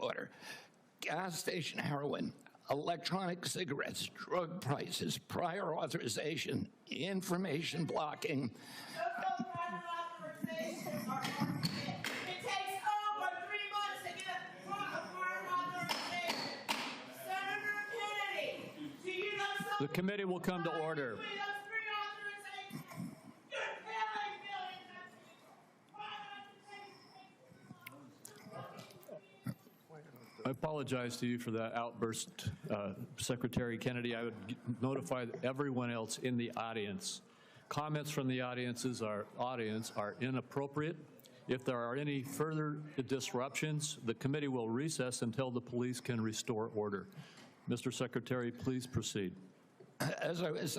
Order. Gas station heroin, electronic cigarettes, drug prices, prior authorization, information blocking. The committee will come to order. I apologize to you for that outburst, Secretary Kennedy. I would notify everyone else in the audience. Comments from the audience are inappropriate. If there are any further disruptions, the committee will recess until the police can restore order. Mr. Secretary, please proceed. As I was saying,